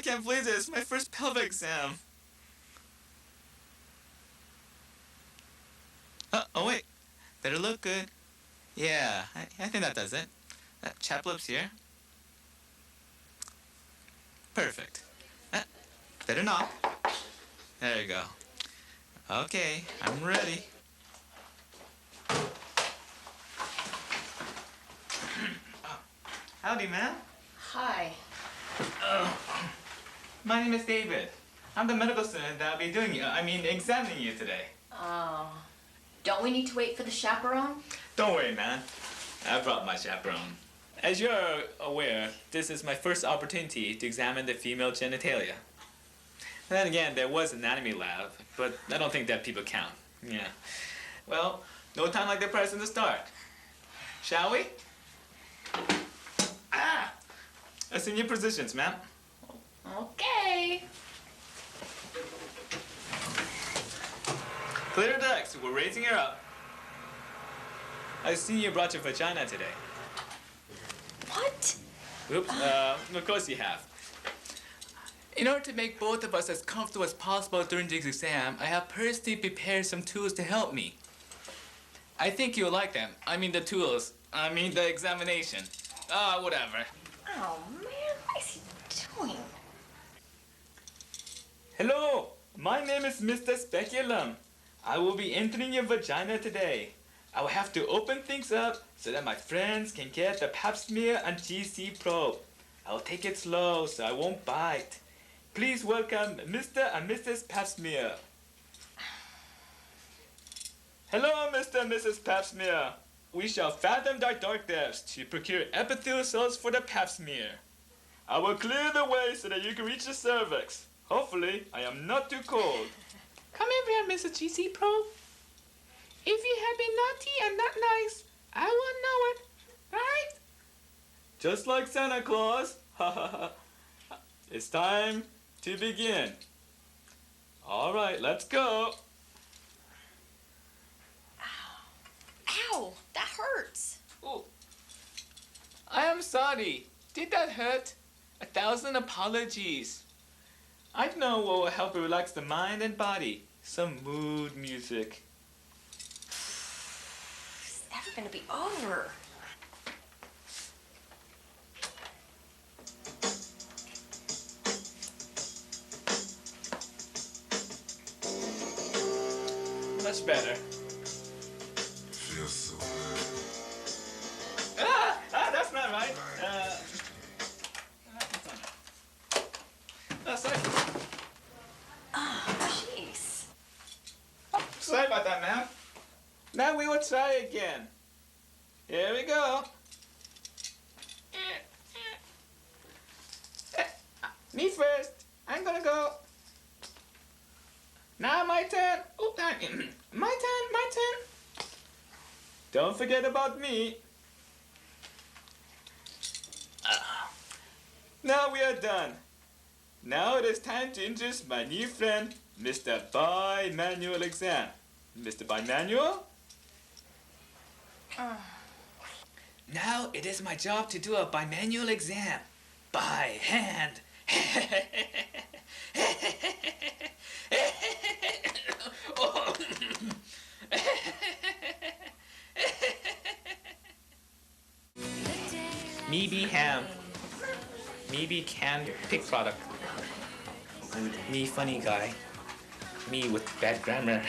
can't believe this. It's my first pelvic exam. Oh wait. Better look good. Yeah, I think that does it. Chap lips here. Perfect. Better not. There you go. Okay, I'm ready. Howdy, ma'am. Hi. My name is David. I'm the medical student that'll be examining you today. Oh. Don't we need to wait for the chaperone? Don't worry, man. I brought my chaperone. As you're aware, this is my first opportunity to examine the female genitalia. Then again, there was an anatomy lab, but I don't think that people count. Yeah. Well, no time like the present to start. Shall we? Assume your positions, ma'am. Okay. Clear the decks. We're raising her up. I see you brought your vagina today. What? Oops. Of course you have. In order to make both of us as comfortable as possible during this exam, I have personally prepared some tools to help me. I think you'll like them. The tools. The examination. Whatever. Oh, man. What is he doing? Hello. My name is Mr. Speculum. I will be entering your vagina today. I will have to open things up so that my friends can get the pap smear and GC probe. I'll take it slow so I won't bite. Please welcome Mr. and Mrs. Pap smear. Hello, Mr. and Mrs. Pap smear. We shall fathom our dark depths to procure epithelial cells for the pap smear. I will clear the way so that you can reach the cervix. Hopefully, I am not too cold. Come over here, Mrs. GC probe. If you had been naughty and not nice, I won't know it, right? Just like Santa Claus. It's time to begin. All right, let's go. Ow, that hurts. Oh, I am sorry. Did that hurt? 1,000 apologies. I know what will help you relax the mind and body. Some mood music. It's never gonna be over. Much better. Feels so good. That's not right. Sorry. Oh, jeez. Sorry about that, ma'am. Now we will try again. Here we go. Me first. I'm gonna go. Now my turn. Oh, my turn. Don't forget about me. Now we are done. Now it is time to introduce my new friend, Mr. Bimanual Exam. Mr. Bimanual? Now it is my job to do a bimanual exam. By hand. Me be ham. Me be canned pig product. Me funny guy. Me with bad grammar.